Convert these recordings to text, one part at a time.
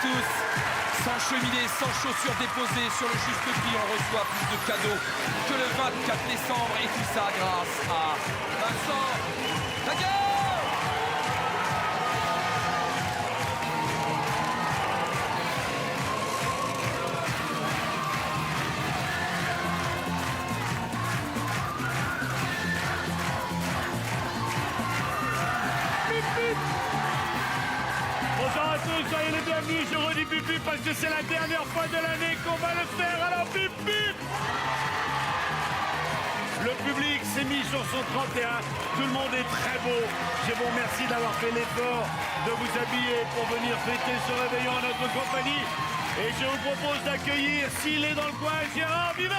tous. Sans cheminée, sans chaussures déposées sur le juste prix, on reçoit plus de cadeaux que le 24 décembre. Et tout ça grâce à Vincent Lagarde. Bonjour à tous, soyez les bienvenus, je redis bip bip parce que c'est la dernière fois de l'année qu'on va le faire, alors bip bip. Le public s'est mis sur son 31, tout le monde est très beau. Je vous remercie d'avoir fait l'effort de vous habiller pour venir fêter ce réveillon à notre compagnie. Et je vous propose d'accueillir, s'il est dans le coin, Gérard Vives.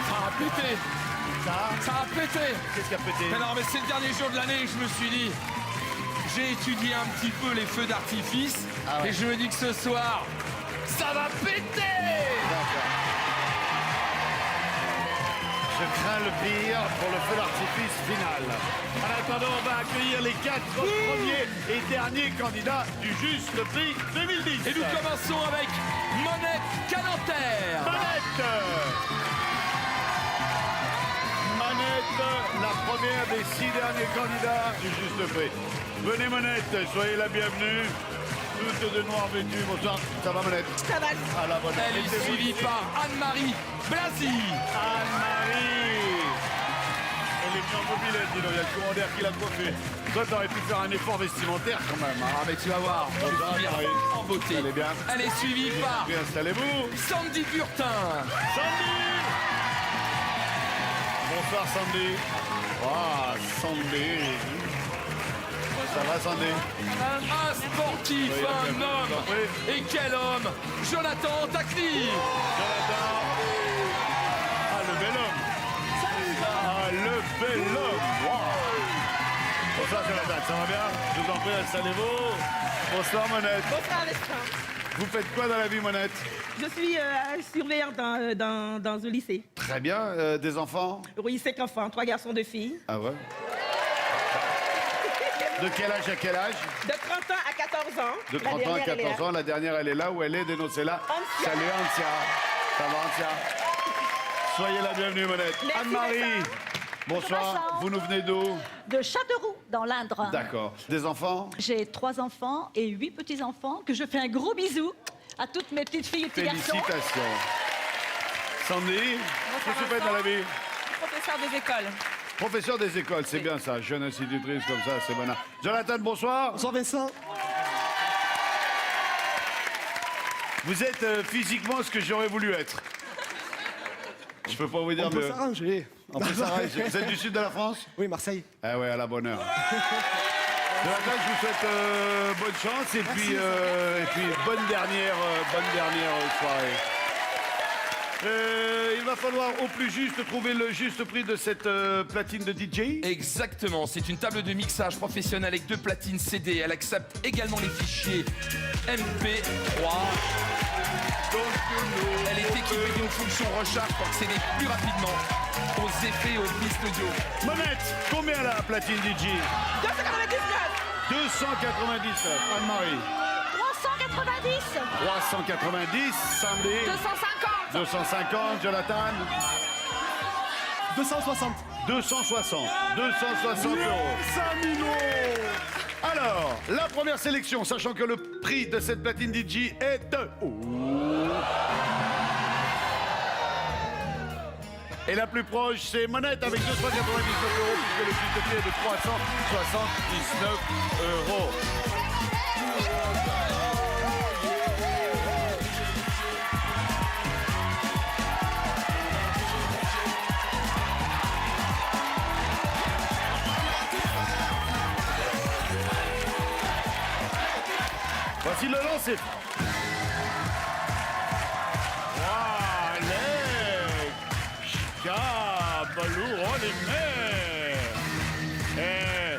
Ça a pété. Ça a pété. Qu'est-ce qui a pété? Mais non, mais c'est le dernier jour de l'année et je me suis dit, j'ai étudié un petit peu les feux d'artifice et je me dis que ce soir, ça va péter. Je crains le pire pour le feu d'artifice final. En attendant, on va accueillir les 4 premiers et derniers candidats du Juste Prix 2010. Et nous commençons avec Monette Calanter. Manette, la première des 6 derniers candidats du Juste Prix. Venez Monette, soyez la bienvenue. Toutes de noir vêtues, bonsoir. Ça va Monette? Ça va. À la bonne heure. Elle est suivie par Anne-Marie Blasi. Anne-Marie. Elle est bien en mobilette, dis donc, il y a le courant d'air qui l'a coiffée. Toi, t'aurais pu faire un effort vestimentaire quand même. Hein. Ah mais tu vas voir, je suis bien en beauté. Elle est bien. Elle est suivie par Bien, installez-vous. Sandy Burtin. Sandy. Bonsoir Sandy. Ah, Sandy. Ça va Sandy? Un sportif, Oui, un bien, homme. compris. Et quel homme, Jonathan Tacli. Jonathan. Ah, le bel homme. Ah, le bel homme. Wow. Bonsoir Jonathan, ça va bien? Je vous en prie, installez-vous. Bonsoir Monette. Bonsoir Alexandre. Vous faites quoi dans la vie Monette? Je suis surveillante dans un lycée. Très bien, des enfants? Oui, 5 enfants, 3 garçons, 2 filles. Ah ouais? De quel âge à quel âge? De 30 ans à 14 ans. De 30 ans à 14 ans, la dernière elle est là où elle est, dénoncez-la. Antia. Salut Antia. Ça va Antia? Soyez la bienvenue Monette. Merci, Anne-Marie. Vincent. Bonsoir, Vincent. vous nous venez d'où? De Châteauroux, dans l'Indre. D'accord. Des enfants? J'ai 3 enfants et 8 petits-enfants que je fais un gros bisou à toutes mes petites filles et petits garçons. Félicitations. Sandy, qu'est-ce que tu fais dans la vie? Professeur des écoles. Professeur des écoles, c'est bien ça. Jeune institutrice comme ça, c'est bon. Jonathan, bonsoir. Bonsoir Vincent. Vous êtes physiquement ce que j'aurais voulu être. Je peux pas vous dire On peut mieux. s'arranger. On peut s'arranger. Vous êtes du sud de la France? Oui, Marseille. Ah ouais, à la bonne heure. Jonathan, je vous souhaite bonne chance et puis bonne dernière soirée. Il va falloir au plus juste trouver le juste prix de cette platine de DJ. Exactement, c'est une table de mixage professionnelle avec 2 platines CD. Elle accepte également les fichiers MP3. Elle est équipée d'une fonction recharge pour accéder plus rapidement aux effets et aux pistes audio. Monette, combien la platine DJ? 299. 299. Anne-Marie. 390. 390. Sandy. 250. 250. Jonathan. 260. 260. 260 euros. Alors, la première sélection, sachant que le prix de cette platine DJ est de... Et la plus proche, c'est Monette avec 299 euros, puisque le juste prix est de 379 euros. Voici le lancer. Et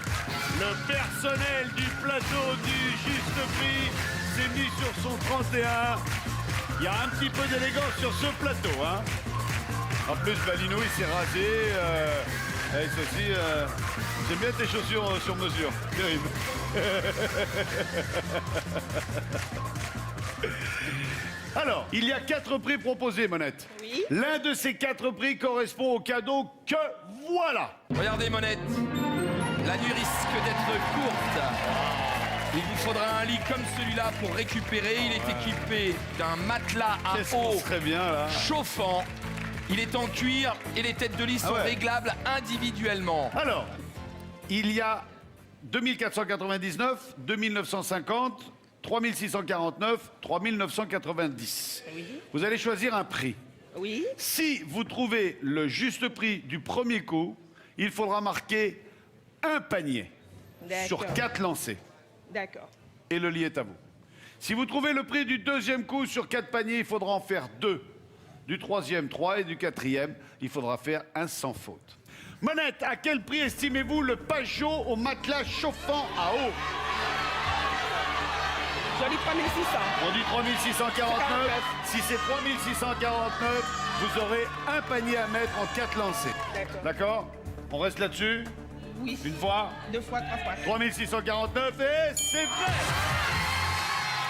le personnel du plateau du Juste Prix s'est mis sur son 31. Il y a un petit peu d'élégance sur ce plateau, hein. En plus, Balino, il s'est rasé. Avec ceci, j'aime bien tes chaussures sur mesure. Terrible. Alors, il y a 4 prix proposés, Monette. Oui. L'un de ces 4 prix correspond au cadeau que voilà. Regardez, Monette. La nuit risque d'être courte. Il vous faudra un lit comme celui-là pour récupérer. Il est équipé d'un matelas à Qu'est-ce qu'on eau serait bien, là. chauffant. Il est en cuir et les têtes de lit sont ouais. réglables individuellement. Alors, il y a 2499, 2950, 3649, 3990. Oui. Vous allez choisir un prix. Oui. Si vous trouvez le juste prix du premier coup, il faudra marquer un panier sur D'accord. 4 lancés. D'accord. Et le lit est à vous. Si vous trouvez le prix du deuxième coup sur 4 paniers, il faudra en faire 2. Du troisième, 3 et du quatrième, il faudra faire un sans faute. Monette, à quel prix estimez-vous le Pajot au matelas chauffant à eau? J'en dis 3600. On dit 3649. Si c'est 3649, vous aurez un panier à mettre en 4 lancés. D'accord. D'accord? On reste là-dessus? Oui. Une fois? 2 fois, 3 fois. 3649 et c'est vrai!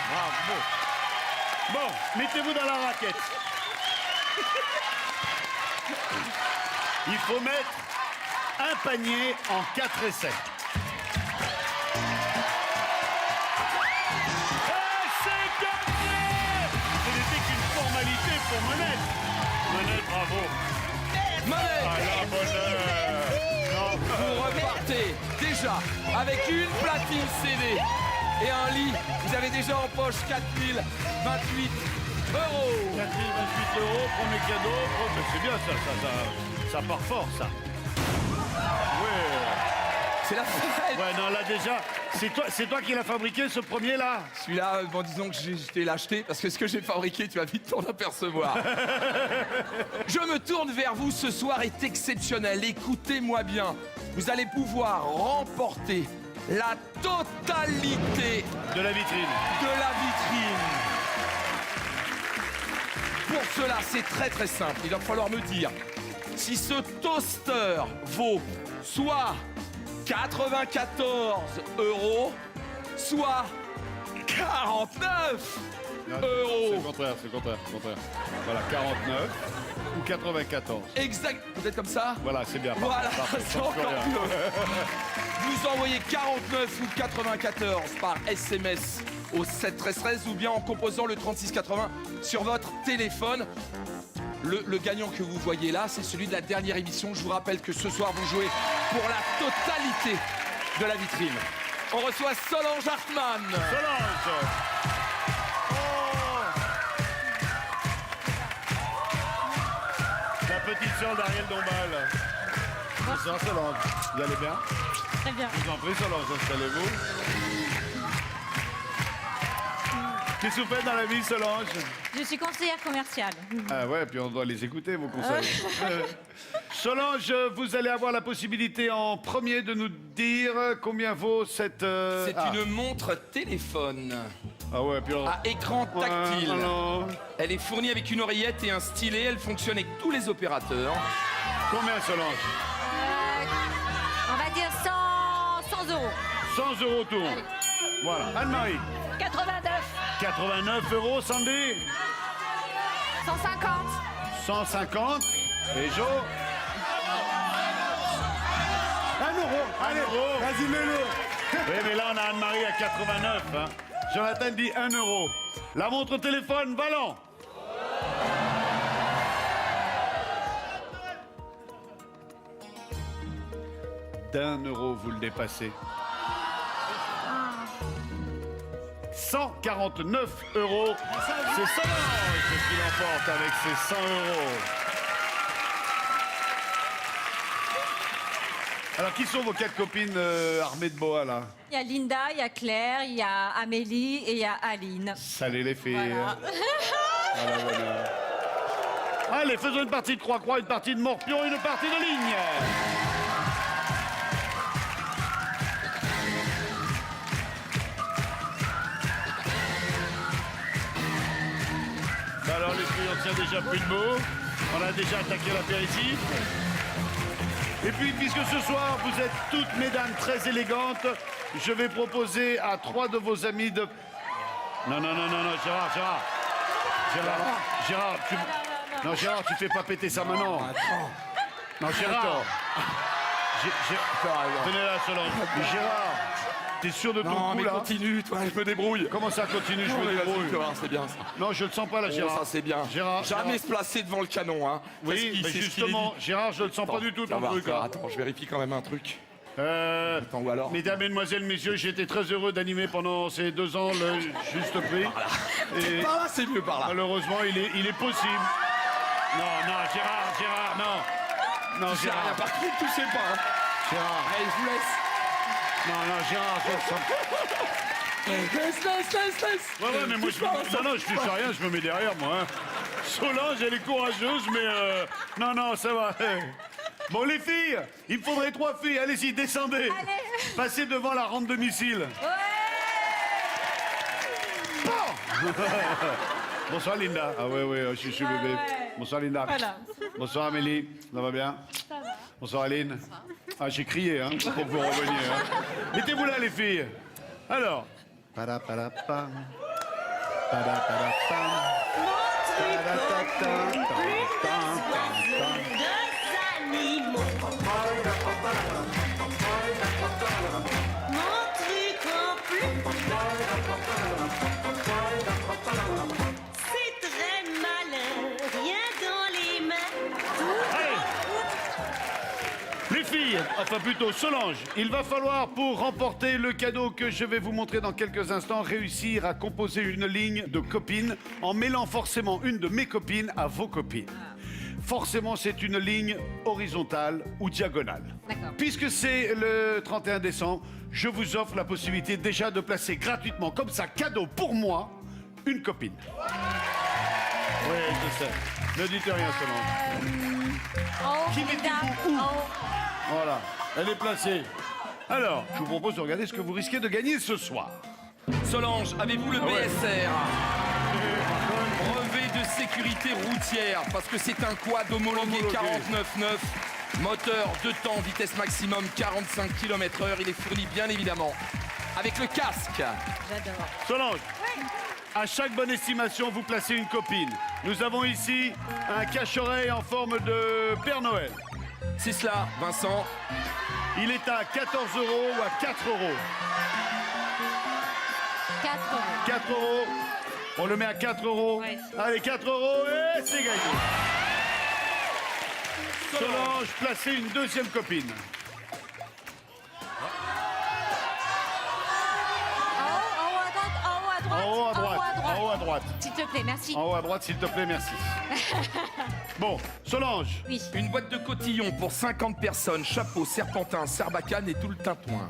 Bravo! Bon, mettez-vous dans la raquette. Il faut mettre un panier en 4 essais. Et c'est gagné! Ce n'était qu'une formalité pour Monette. Monette, bravo. Monette, Ah la bonheur! vous repartez déjà avec une platine CD et un lit. Vous avez déjà en poche 4028 euros. 4028 euros, premier cadeau. Oh, mais c'est bien ça part fort ça. Ouais. C'est la fête. Ouais, non, là déjà, c'est toi qui l'as fabriqué ce premier là? Celui-là, bon, disons que je t'ai l'acheté parce que ce que j'ai fabriqué, tu vas vite t'en apercevoir. Je me tourne vers vous, ce soir est exceptionnel. Écoutez-moi bien. Vous allez pouvoir remporter la totalité De la vitrine. de la vitrine. Pour cela, c'est très très simple. Il va falloir me dire si ce toaster vaut soit 94 euros, soit 49 euros. C'est le contraire. Voilà, 49 ou 94. Exact. Vous êtes comme ça? Voilà, c'est bien. Voilà, Parfait, c'est encore mieux. Vous envoyez 49 ou 94 par SMS au 71313 ou bien en composant le 3680 sur votre téléphone. Le gagnant que vous voyez là, c'est celui de la dernière émission. Je vous rappelle que ce soir, vous jouez pour la totalité de la vitrine. On reçoit Solange Hartmann. Solange. La petite sœur d'Ariel Dombal. Bonsoir Solange. Vous allez bien? Très bien. Je vous en prie Solange, installez-vous. Qu'est-ce que vous faites dans la vie Solange? Je suis conseillère commerciale. Ah ouais, puis on doit les écouter, vos conseils. Solange, vous allez avoir la possibilité en premier de nous dire combien vaut cette... C'est une montre téléphone Ah ouais, puis alors... à écran tactile. Ouais, alors... Elle est fournie avec une oreillette et un stylet. Elle fonctionne avec tous les opérateurs. Combien Solange? On va dire 100 euros. 100 euros tout. Voilà. Anne-Marie? 89. 89 euros, Sandy? 150. 150. Et Jo? 1 euro. Allez, vas-y, mets-le. Oui, mais là, on a Anne-Marie à 89. Hein. Jonathan dit 1 euro. La montre téléphone, ballon. D'1 euro, vous le dépassez. 149 euros. C'est Solange qui l'emporte avec ses 100 euros. Alors, qui sont vos 4 copines armées de boa, là? Il y a Linda, il y a Claire, il y a Amélie et il y a Aline. Salut les filles. Voilà. Voilà. Allez, faisons une partie de croix-croix, une partie de morpion, une partie de ligne. Alors les filles, on tient déjà plus debout. On a déjà attaqué l'apéritif. Et puis, puisque ce soir, vous êtes toutes mesdames très élégantes, je vais proposer à 3 de vos amis de... Non, Gérard, tu... Non, Gérard, tu fais pas péter ça maintenant. Non, Gérard. Tenez là, Solange. Gérard, t'es sûr de ton Non, coup, mais là? continue, toi, je me débrouille. Comment ça continue? Je me débrouille. C'est bien ça. Non, je le sens pas là, Gérard. Ça, c'est bien. Gérard, Jamais se placer devant le canon, hein. Oui, mais justement, Gérard, je le sens pas du tout, ton truc, là. Attends, je vérifie quand même un truc. Attends, ou alors... Mesdames, Mesdemoiselles, Messieurs, j'ai été très heureux d'animer pendant ces 2 ans le Juste Prix. Et Par là, c'est mieux par là. malheureusement, il est possible. Non, Gérard, non. Non, J'ai rien Gérard, par contre, touchez pas. Hein. Gérard. Allez, je vous laisse. Non, Gérard, je le sens. Laisse. Ouais, mais moi, je touche à rien, je me mets derrière, moi. Hein. Solange, elle est courageuse, mais non, ça va. Bon, les filles, il me faudrait 3 filles. Allez-y, descendez. Passez devant la rampe de missile. Bon. Bonsoir, Linda. Ah ouais, je suis bébé. Bonsoir, Linda. Voilà. Bonsoir, Amélie. Ça va bien? Ça va. Bonsoir, Aline. Ah, j'ai crié, hein, pour vous revenir. Hein. Mettez-vous là, les filles. Alors. Padapadapam. Padapadapam. C'est très malin, rien dans les mains. Les filles, enfin plutôt Solange, il va falloir, pour remporter le cadeau que je vais vous montrer dans quelques instants, réussir à composer une ligne de copines en mêlant forcément une de mes copines à vos copines. Forcément, c'est une ligne horizontale ou diagonale. D'accord. Puisque c'est le 31 décembre, je vous offre la possibilité déjà de placer gratuitement, comme ça, cadeau pour moi, une copine. Oui, je sais. Ne dites rien, Solange. Qui mettez-vous où? Voilà, elle est placée. Alors, je vous propose de regarder ce que vous risquez de gagner ce soir. Solange, avez-vous le BSR? Brevet de sécurité routière, parce que c'est un quad homologué 49.9. Moteur, 2 temps, vitesse maximum 45 km/h. Il est fourni bien évidemment avec le casque. J'adore. Solange, à chaque bonne estimation, vous placez une copine. Nous avons ici un cache-oreille en forme de Père Noël. C'est cela, Vincent. Il est à 14 € ou à 4 €. 4 euros. 4 €. On le met à 4 €. Ouais. Allez, 4 € et c'est gagné. Solange, placez une deuxième copine. En haut à droite. En haut à droite. S'il te plaît, merci. En haut à droite, s'il te plaît, merci. Bon, Solange. Oui. Une boîte de cotillons pour 50 personnes, chapeau, serpentin, sarbacane et tout le tintouin.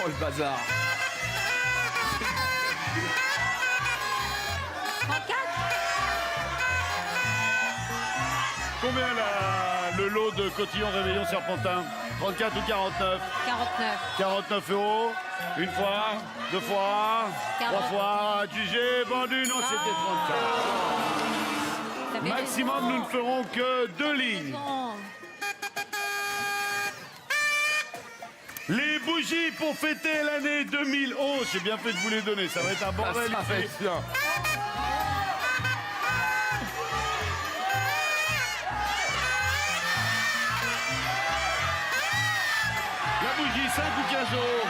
Oh le bazar. 34. Combien le lot de cotillon réveillon serpentin? 34 ou 49? 49. 49 €. Une fois, 2 fois, 3 40. fois, adjugé, vendu. Non, c'était 34. Ça fait Maximum, nous ne ferons que 2 lignes. raison. Les bougies pour fêter l'année 2011. J'ai bien fait de vous les donner. Ça va être un bordel. Ça va ici. être bien. La bougie, 5 ou 15 €?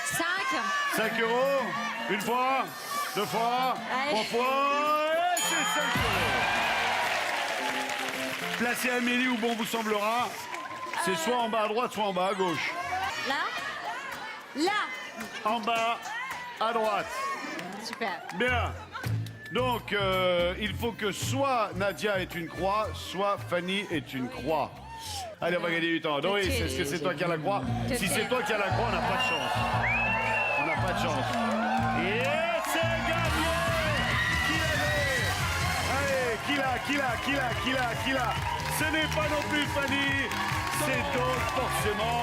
5. 5 €. Une fois, 2 fois, Allez. 3 fois. Et c'est 5 €. Placez Amélie où bon vous semblera. C'est soit en bas à droite, soit en bas à gauche. Là. Là. En bas à droite. Super. Bien. Donc, il faut que soit Nadia est une croix, soit Fanny est une croix. Allez, on va gagner du temps. Doris, est-ce que c'est toi qui as la croix? Si c'est toi qui as la croix, on n'a pas de chance. On n'a pas de chance. Et c'est gagné! Qui Ce n'est pas non plus Fanny, c'est donc forcément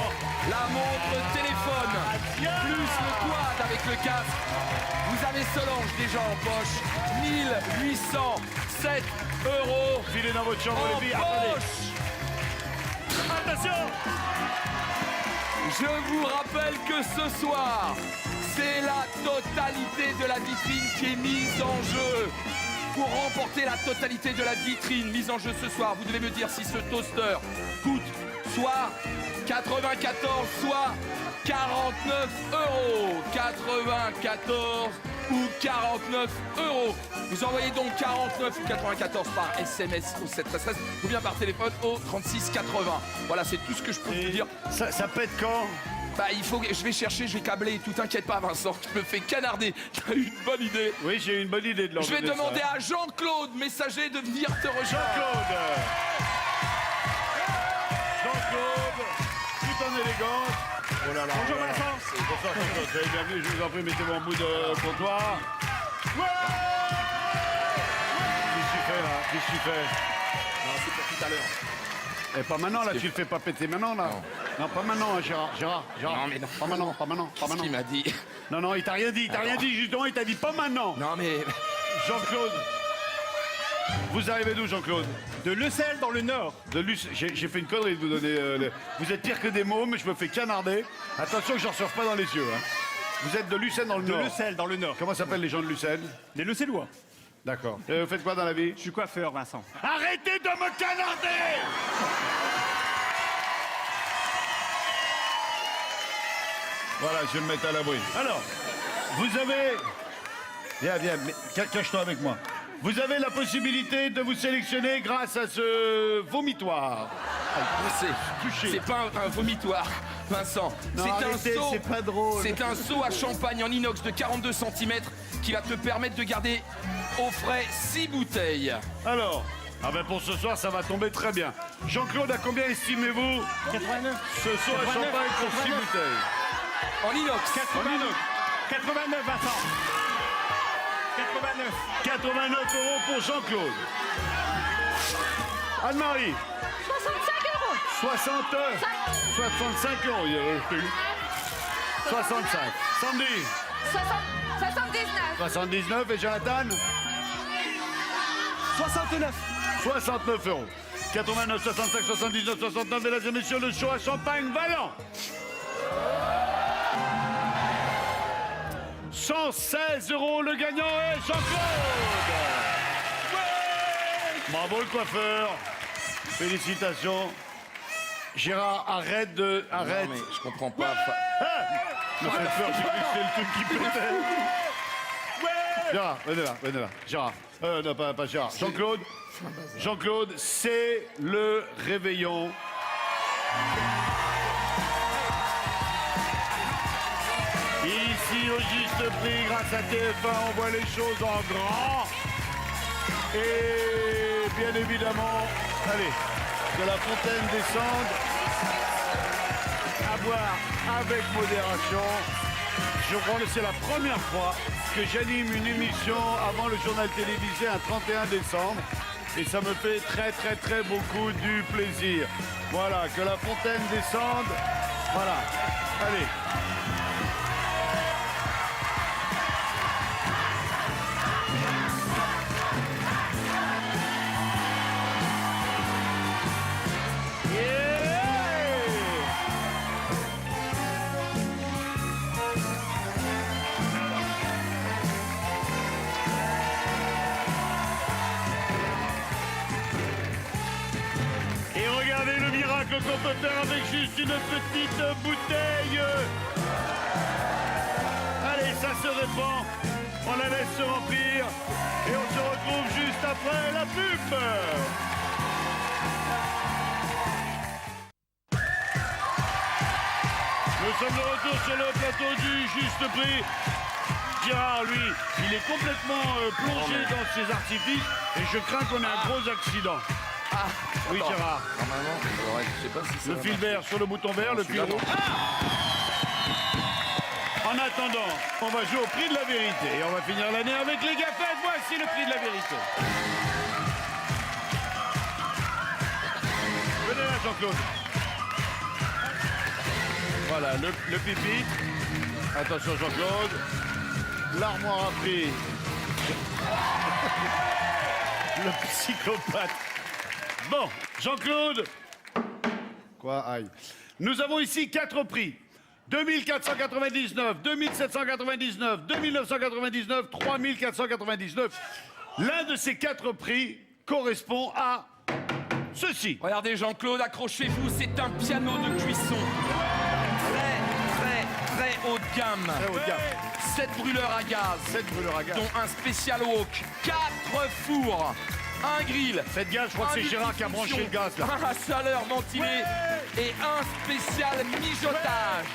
La montre téléphone, plus le quad avec le casque. Vous avez Solange déjà en poche. 1807 €. filé dans votre chambre, En les filles. Attendez. poche. Attention. Je vous rappelle que ce soir, c'est la totalité de la vitrine qui est mise en jeu. Pour remporter la totalité de la vitrine mise en jeu ce soir, vous devez me dire si ce toaster coûte soit 94, soit 49 €. 94 ou 49 €. Vous envoyez donc 49 ou 94 par SMS au 713 ou bien par téléphone au 36 80. Voilà, c'est tout ce que je peux vous dire. Ça pète quand? Bah, il faut que je vais chercher, je vais câbler et tout. T'inquiète pas, Vincent, je me fais canarder. T'as eu une bonne idée. Oui, j'ai eu une bonne idée de leur Je vais donner demander ça. à Jean-Claude, messager, de venir te rejoindre. Jean-Claude, tout en élégance. Oh là là. Bonjour, oh là là. Vincent. Bonsoir Jean-Claude, soyez bienvenus, je vous en prie, mettez-vous en bout de comptoir. Qu'est-ce que tu fais là? Qu'est-ce que tu fais? Non, c'est pour tout à l'heure. Eh, pas maintenant, là, tu le fais pas péter maintenant, là. Non, pas maintenant, hein, Gérard. Non, mais non. Pas maintenant, pas Qu'est-ce qu'il m'a dit? Non, non, il t'a rien dit, justement, il t'a dit pas maintenant. Non, mais... Jean-Claude, vous arrivez d'où, Jean-Claude? De Lecel dans le Nord. J'ai fait une connerie de vous donner... Vous êtes pire que des mômes, je me fais canarder. Attention que je ne reçoive pas dans les yeux. Hein. Vous êtes de Lucène dans le De Nord. Lecel dans le Nord. Comment s'appellent les gens de Lucène? Les Lecellois. D'accord. Vous faites quoi dans la vie? Je suis coiffeur, Vincent. Arrêtez de me canarder! Voilà, je vais me mettre à l'abri. Alors, vous avez... Viens, mais cache-toi avec moi. Vous avez la possibilité de vous sélectionner grâce à ce vomitoire. C'est pas un vomitoire, Vincent. Non, C'est un arrêtez, seau. c'est pas drôle. C'est un seau à champagne en inox de 42 cm qui va te permettre de garder au frais 6 bouteilles. Alors, pour ce soir, ça va tomber très bien. Jean-Claude, à combien estimez-vous 89. ce seau à champagne pour 6 bouteilles? En inox. 89, Vincent. 89. 89 € pour Jean-Claude. Anne-Marie. 65 €. 65 €. Il y a le prix. 65. Sandy. 79. 79 et Jonathan. 69. 69 €. 89, 65, 79, 69, mesdames et messieurs, le show à champagne valant 116 €, le gagnant est Jean-Claude. Bravo le coiffeur. Félicitations. Gérard, arrête. Non, mais je comprends pas. Me fait peur, j'ai cru que c'était le truc qui pétait. Gérard, venez là. Gérard. Non, pas Gérard. Jean-Claude, c'est le réveillon. Ici, au juste prix, grâce à TF1, on voit les choses en grand. Et bien évidemment, allez, que la fontaine descende. À boire avec modération. Je crois que c'est la première fois que j'anime une émission avant le journal télévisé un 31 décembre. Et ça me fait très beaucoup du plaisir. Voilà, que la fontaine descende. Voilà, allez. Et regardez le miracle qu'on peut faire avec juste une petite bouteille. Allez, ça se répand. On la laisse se remplir. Et on se retrouve juste après la pub. Nous sommes de retour sur le plateau du Juste Prix. Gérard, lui, il est complètement plongé dans ses artifices et je crains qu'on ait un gros accident. Ah, Oui, attends. Gérard. Normalement, ouais, je sais pas si Le fil vert sur le bouton vert, le fil celui-là, rouge. En attendant, on va jouer au prix de la vérité. Et on va finir l'année avec les gaffettes. Voici le prix de la vérité. Jean-Claude. Voilà, le pipi. Attention Jean-Claude. L'armoire à prix. Le psychopathe. Bon, Jean-Claude. Quoi, aïe. Nous avons ici 4 prix. 2499, 2799, 2999, 3499. L'un de ces 4 prix correspond à ceci. Regardez Jean-Claude, accrochez-vous, c'est un piano de cuisson. Très haut de gamme. Très haut de gamme. 7 brûleurs à gaz. 7 brûleurs à gaz. Dont un spécial wok, 4 fours, un grill. Faites gaffe, je crois que c'est Gérard qui a branché le gaz là. Un à chaleur ventilé et un spécial mijotage.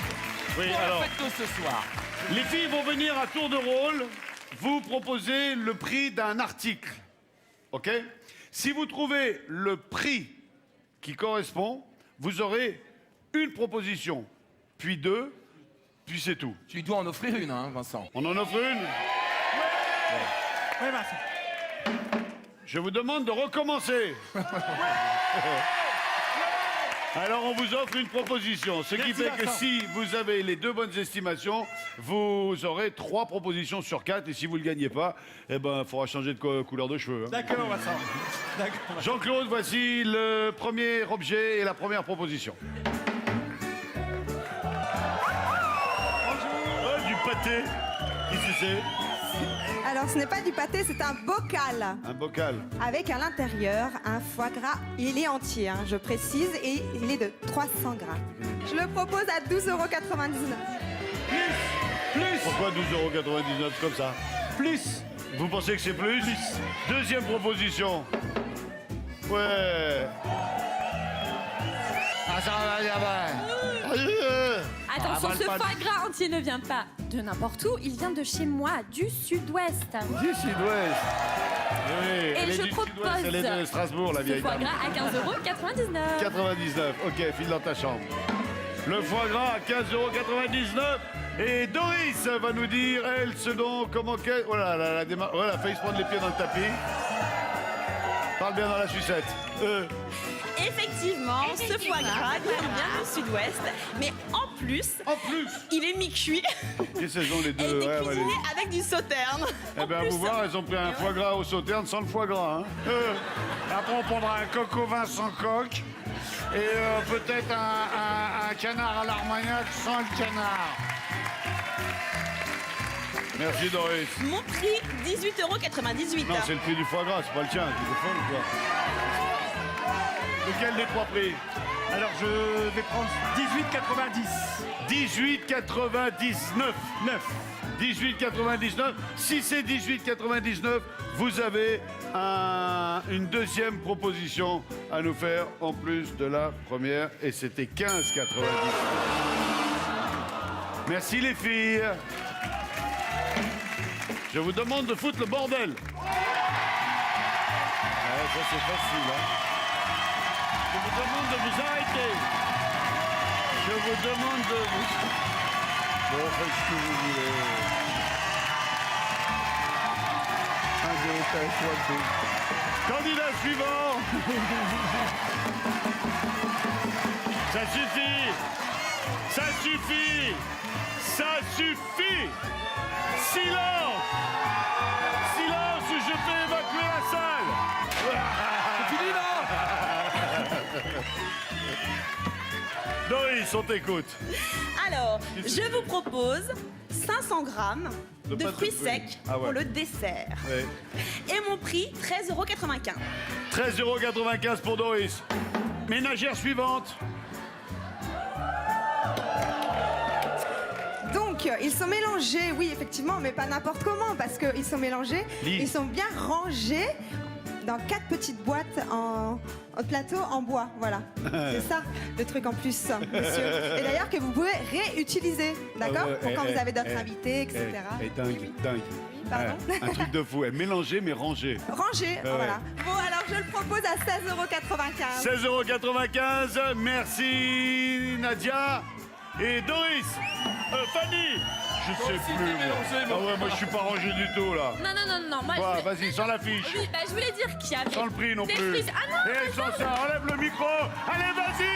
Oui, Pour alors, la fête de ce soir. les filles vont venir à tour de rôle vous proposer le prix d'un article. OK? Si vous trouvez le prix qui correspond, vous aurez une proposition, puis 2, puis c'est tout. Tu dois en offrir une, hein, Vincent. On en offre une? Oui, Vincent. Je vous demande de recommencer. Alors on vous offre une proposition, ce qui Merci, fait que Vincent. si vous avez les 2 bonnes estimations, vous aurez 3 propositions sur 4 et si vous ne le gagnez pas, eh ben, il faudra changer de couleur de cheveux. Hein. D'accord, Vincent. D'accord. Jean-Claude, voici le premier objet et la première proposition. Oh, du pâté. Qu'est-ce que c'est? Alors, ce n'est pas du pâté, c'est un bocal Un bocal. avec à l'intérieur un foie gras. Il est entier, hein, je précise, et il est de 300 grammes. Je le propose à 12,99 €. Plus. Pourquoi 12,99 € comme ça? Plus. Vous pensez que c'est plus? Deuxième proposition. Ouais. Ah, ça va, ça va. Attention, Avale ce pas foie gras entier ne vient pas de n'importe où, il vient de chez moi, du sud-ouest. Du sud-ouest. Oui, elle est je du propose sud-ouest, elle est de Strasbourg, la ce vieille foie dame. gras à 15,99 €. 99. Ok, file dans ta chambre. Le foie gras à 15,99 €. Et Doris va nous dire, elle, ce dont, comment qu'elle... Oh là là, elle a failli se prendre les pieds dans le tapis. Parle bien dans la sucette. Effectivement, ce foie gras vient bien du sud-ouest, mais en plus, il est mi-cuit Et ce sont les et deux. il est ouais, cuisiné allez. avec du sauterne. Eh bien, vous voir, elles ont pris un foie gras au sauterne sans le foie gras. Hein. Après, on prendra un coq au vin sans coq. Et peut-être un canard à l'armagnac sans le canard. Merci, Doris. Mon prix, 18,98 €. Non, c'est le prix du foie gras, c'est pas le tien. Tu es folle ou quoi? Lequel des 3 prix? Alors, je vais prendre 18,90. 18,99. 18,99. Si c'est 18,99, vous avez une deuxième proposition à nous faire en plus de la première. Et c'était 15,99. Merci les filles. Je vous demande de foutre le bordel. Ouais, ça c'est facile, hein. Je vous demande de vous arrêter. Je vous demande de vous... Bon, faites ce que vous voulez. Un, deux, trois, deux. Candidat suivant. Ça suffit. Ça suffit. Ça suffit. Silence. Silence ou je fais évacuer la salle. C'est fini là. Doris, on t'écoute. Alors, je vous propose 500 grammes De de pâte de fruits fruits. secs Ah ouais. pour le dessert. Ouais. Et mon prix, 13,95 €. 13,95 € pour Doris. Ménagère suivante. Donc, ils sont mélangés, oui, effectivement, mais pas n'importe comment, parce qu'ils sont mélangés. Lis. Ils sont bien rangés dans 4 petites boîtes en plateau en bois, voilà. C'est ça, le truc en plus, monsieur. Et d'ailleurs, que vous pouvez réutiliser, d'accord? Ah ouais, Pour quand vous avez d'autres invités, etc. Dingue, dingue. Pardon? Un truc de fou. Mélangé mais rangé. Rangé, voilà. Bon, alors je le propose à 16,95 €. 16,95 €. Merci Nadia. Et Doris, Fanny, je Toi sais aussi, plus. t'es moi. mélangé, mon Ah ouais, moi je suis pas rangé du tout là. Non. Moi, Quoi, je voulais- vas-y, sans l'affiche. Oui, bah, je voulais dire qu'il y avait. Sans le prix non des plus. frises. Ah non, Et sans ça, enlève le micro. Allez, vas-y.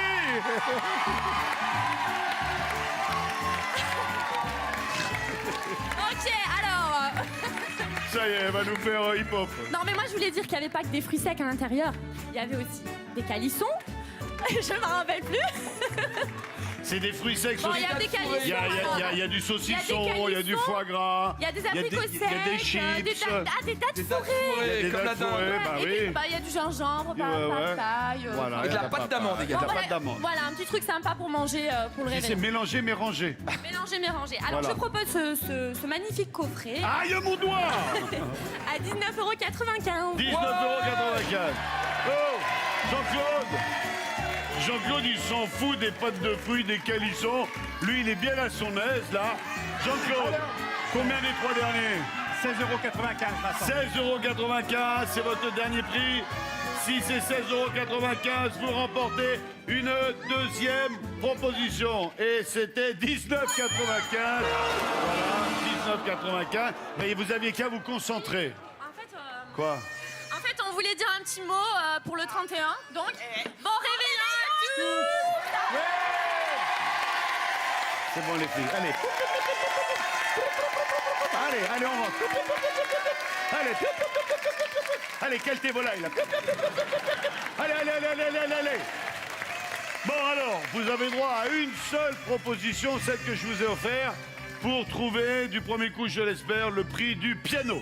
Ok, alors. Ça y est, elle va nous faire hip-hop. Non, mais moi, je voulais dire qu'il n'y avait pas que des fruits secs à l'intérieur. Il y avait aussi des calissons. Je ne me rappelle plus. C'est des fruits secs. Bon, il y a des calissons. Il y a du saucisson, il y a du calissons, foie gras. Il y a des abricots il y a des secs, chips. des dattes Des dates fourrées. fourrées, Il y a des comme la dates dinde. fourrées. bah et oui. puis, bah, il y a du gingembre, Ouais, ouais. papaye. Voilà, Avec il y a la pâte d'amande Il y a également. de la pâte d'amande. Voilà, un petit truc sympa pour manger pour le Si c'est réveillon. mélangé mais rangé. Mélanger, mélanger. Alors, Voilà. je propose ce magnifique coffret Aïe mon doigt. à 19,95 €. 19,95 €. Oh, Jean-Claude. Jean-Claude, il s'en fout des pâtes de fruits, des calissons. Lui, il est bien à son aise, là. Jean-Claude, combien des 3 derniers? 16,95 €. 16,95 €, c'est votre dernier prix. Si c'est 16,95 €, vous remportez une deuxième proposition. Et c'était 19,95 €. Voilà, 19,95 €. Mais vous aviez qu'à vous concentrer. Quoi? En fait, on voulait dire un petit mot pour le 31. Donc, bon réveillon à tous. C'est bon les filles, allez. Allez, on rentre. Allez, quelle tes volailles là. Allez. Bon alors, vous avez droit à une seule proposition, celle que je vous ai offerte, pour trouver du premier coup, je l'espère, le prix du piano.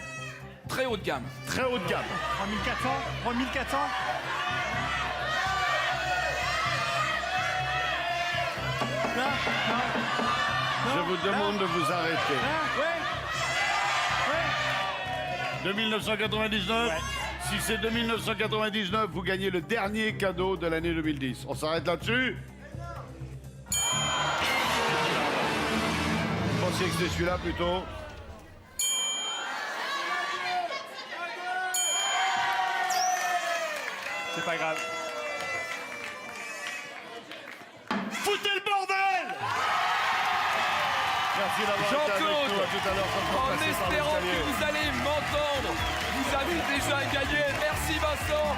Très haut de gamme. Très haut de gamme. 3400. 3400. Non. Je vous demande de vous arrêter. Ouais. De 1999. Si c'est de 1999, vous gagnez le dernier cadeau de l'année 2010. On s'arrête là-dessus. Vous pensiez que c'était celui-là plutôt? C'est pas grave. Foutez le bordel! Merci d'avoir été avec Jean-Claude, nous. À tout à l'heure, quand vous en passez par espérant que l'escalier. vous allez m'entendre, vous avez déjà gagné. Merci Vincent.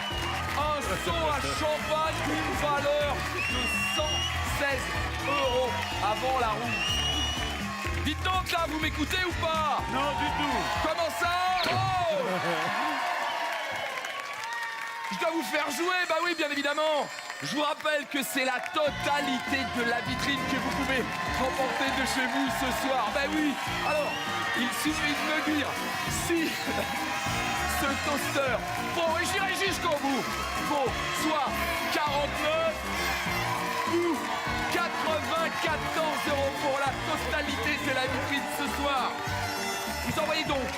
Un saut à champagne d'une valeur de 116 € avant la roue. Dites donc là, vous m'écoutez ou pas? Non, du tout. Comment ça? Oh, je dois vous faire jouer, bah oui, bien évidemment. Je vous rappelle que c'est la totalité de la vitrine que vous pouvez remporter de chez vous ce soir. Bah oui. Alors, il suffit de me dire si ce toaster, bon, et j'irai jusqu'au bout, vaut soit 49 ou 94 € pour la totalité de la vitrine ce soir. Vous envoyez donc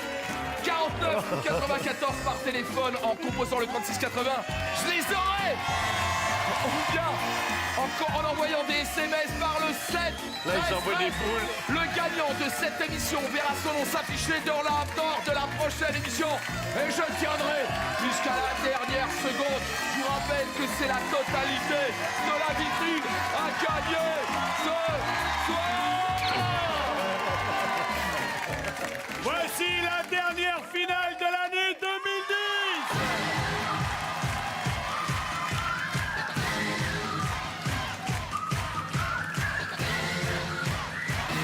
49 ou 94 par téléphone en composant le 3680. Je les aurai. Ou bien en envoyant des SMS par le 7. Là, ils envoient des boules. Le gagnant de cette émission verra son nom s'afficher lors de la prochaine émission. Et je tiendrai jusqu'à la dernière seconde. Je vous rappelle que c'est la totalité de la vitrine à gagner ce soir. Voici la dernière finale de l'année 2010.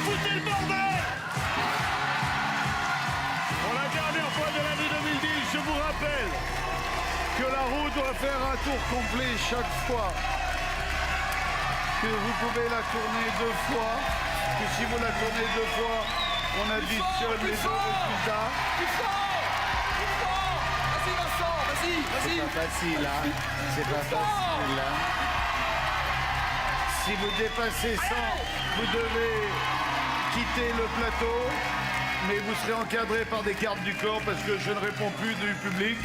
Foutez le bordel! Pour la dernière fois de l'année 2010, je vous rappelle que la roue doit faire un tour complet chaque fois. Que vous pouvez la tourner 2 fois. Que si vous la tournez 2 fois, on additionne les deux résultats. Plus fort. Vas-y Vincent, vas-y. C'est pas facile, hein. C'est pas facile, hein. Si vous dépassez 100, vous devez quitter le plateau, mais vous serez encadré par des cartes du corps parce que je ne réponds plus du public.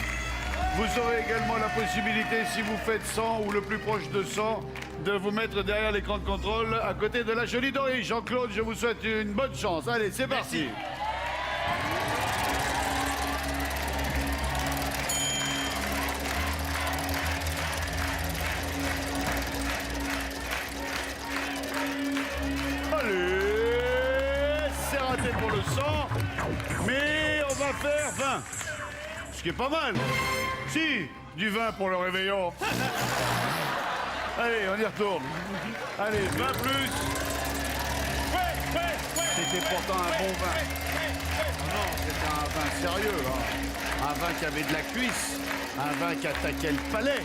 Vous aurez également la possibilité, si vous faites 100 ou le plus proche de 100, de vous mettre derrière l'écran de contrôle à côté de la jolie Doris. Jean-Claude, je vous souhaite une bonne chance. Allez, c'est parti. Allez, c'est raté pour faire 20. Ce qui est pas mal. Si, du 20 pour le réveillon. Allez, on y retourne. Allez, 20 plus. C'était pourtant un bon vin. Non, c'était un vin sérieux. Hein. Un vin qui avait de la cuisse. Un vin qui attaquait le palais.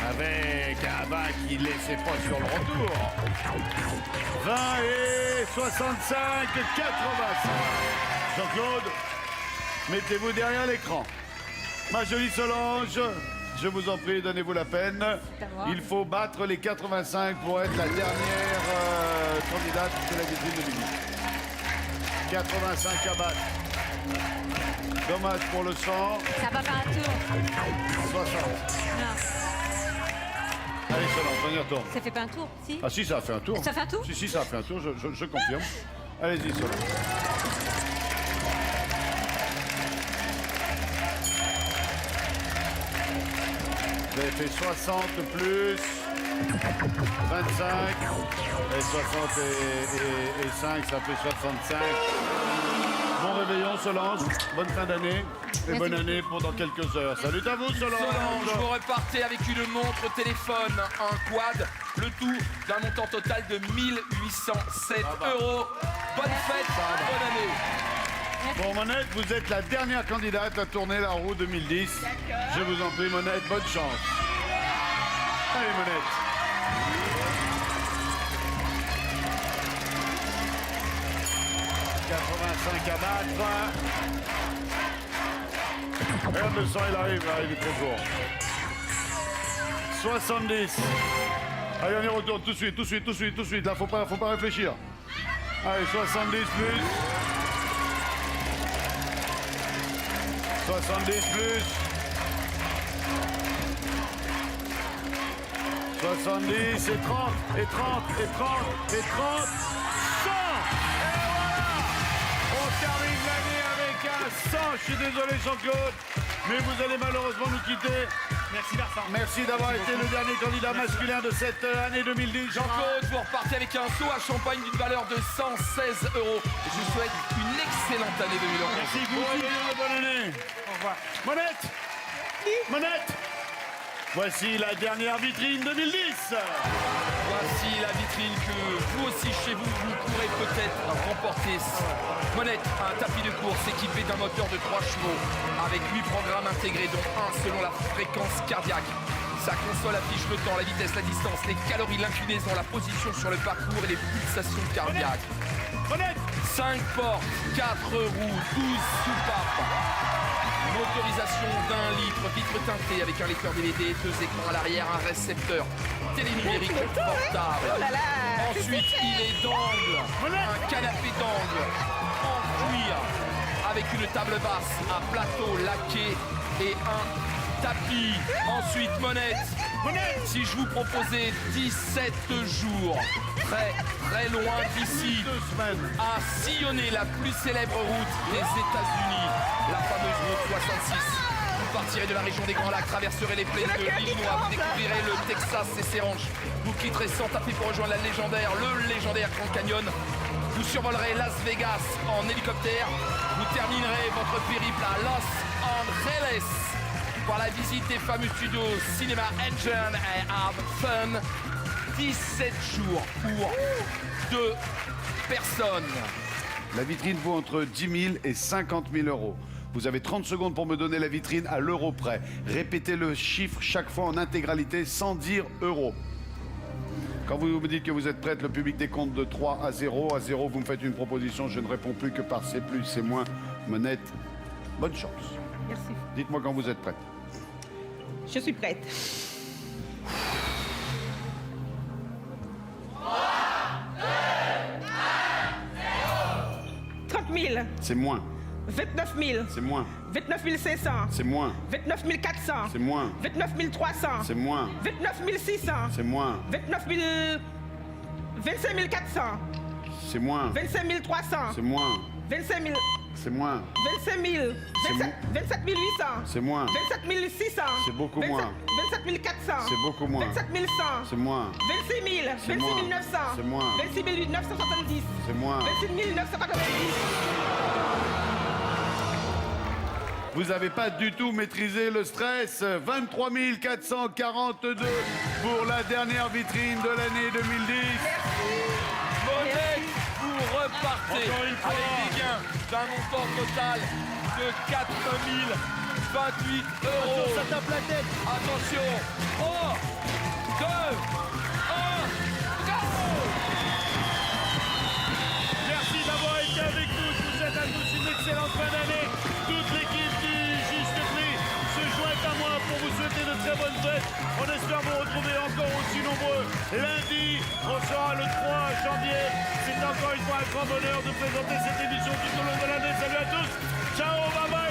Avec un vin qui ne laissait pas sur le retour. 20 et 65, 85. Jean-Claude, mettez-vous derrière l'écran. Ma jolie Solange, je vous en prie, donnez-vous la peine. Il faut battre les 85 pour être la dernière candidate de la vitrine de Bibi. 85 à battre. Dommage pour le sang. Ça va faire un tour. 60. Non, Allez Solange, on y retourne. ça fait pas un tour, si? Ah si, ça a fait un tour. Ça fait un tour? Si, ça a fait un tour, je confirme. Allez-y Solange. Vous avez fait 60 plus 25. Et 60 et 5, ça fait 65. Bon réveillon Solange, bonne fin d'année et bonne année pour dans quelques heures. Salut à vous Solange. Solange, vous repartez avec une montre téléphone, un quad, le tout d'un montant total de 1807 €. Bonne fête, bonne année. Bon, Monette, vous êtes la dernière candidate à tourner la roue 2010. Je vous en prie, Monette, bonne chance. Allez, Monette. « 85 à battre. Regarde le sang, il arrive, là, il est trop court. 70. Allez, on y retourne tout de suite, tout de suite, tout de suite, tout de suite. Là, faut pas réfléchir. Allez, 70 plus. 70 plus. 70 et 30 et 30 et 30 et 30. 100. Et voilà. On termine l'année avec un 100. Je suis désolé Jean-Claude, mais vous allez malheureusement nous quitter. Merci Vincent. Merci d'avoir été le dernier candidat masculin de cette année 2010. Jean-Claude, vous repartez avec un seau à champagne d'une valeur de 116 €. Et je vous souhaite une excellente année 2011. Merci Bon vous. réveillon et bonne année. Au revoir. Monette. Monette. Voici la dernière vitrine 2010. Voici la vitrine que vous aussi chez vous, vous pourrez peut-être remporter. Monette, un tapis de course équipé d'un moteur de 3 chevaux avec 8 programmes intégrés dont un selon la fréquence cardiaque. Sa console affiche le temps, la vitesse, la distance, les calories, l'inclinaison, la position sur le parcours et les pulsations cardiaques. Monette. 5 portes, 4 roues, 12 soupapes. Motorisation d'1 litre, vitre teintée avec un lecteur DVD, 2 écrans à l'arrière, un récepteur télénumérique portable. Ensuite, il est d'angle, un canapé d'angle en cuir avec une table basse, un plateau laqué et un tapis. Ensuite, Monette, si je vous proposais 17 jours, très loin d'ici, 2 semaines. à sillonner la plus célèbre route des États-Unis, la fameuse route 66. Vous partirez de la région des Grands Lacs, traverserez les plaines de l'Illinois, vous découvrirez le Texas et ses ranches. Vous quitterez Santa Fe pour rejoindre le légendaire Grand Canyon. Vous survolerez Las Vegas en hélicoptère. Vous terminerez votre périple à Los Angeles par la visite des fameux studios Cinéma Engine et Have Fun. 17 jours pour 2 personnes. La vitrine vaut entre 10 000 et 50 000 €. Vous avez 30 secondes pour me donner la vitrine à l'euro près. Répétez le chiffre chaque fois en intégralité sans dire euro. Quand vous me dites que vous êtes prête, le public décompte de 3 à 0. À 0, vous me faites une proposition. Je ne réponds plus que par c'est plus, c'est moins. Monette, bonne chance. Merci. Dites-moi quand vous êtes prête. Je suis prête. 30 000, C'est moins. 29 000, C'est moins. 29 500, C'est moins. 29 400, C'est moins. 29 300, C'est moins. 29 600, C'est moins. 29 000, 25 400, C'est moins. 25 300, C'est moins. 25 000, C'est moins. 25 000, C'est 27 800, C'est moins. 27 600, C'est beaucoup moins. 27 400, C'est beaucoup moins. 27 100, C'est moins. 26 000, C'est 26 moins. 900, C'est moins. 26 970, C'est moins. 26 990. Vous n'avez pas du tout maîtrisé le stress. 23 442 pour la dernière vitrine de l'année 2010. Monique, vous repartez Encore une fois. avec des gains d'un montant total de 4 028 euros. Ça tape la tête. Attention, 3, 2, 1, go! Merci d'avoir été avec nous. Je vous souhaite à tous une excellente fin d'année. Toute l'équipe du Juste Prix se joint à moi pour vous souhaiter de très bonnes fêtes. On espère vous retrouver encore aussi nombreux. Lundi, on sera le 3 janvier. C'est encore une fois un grand bonheur de présenter cette émission tout au long de l'année. Salut à tous. Ciao, bye bye.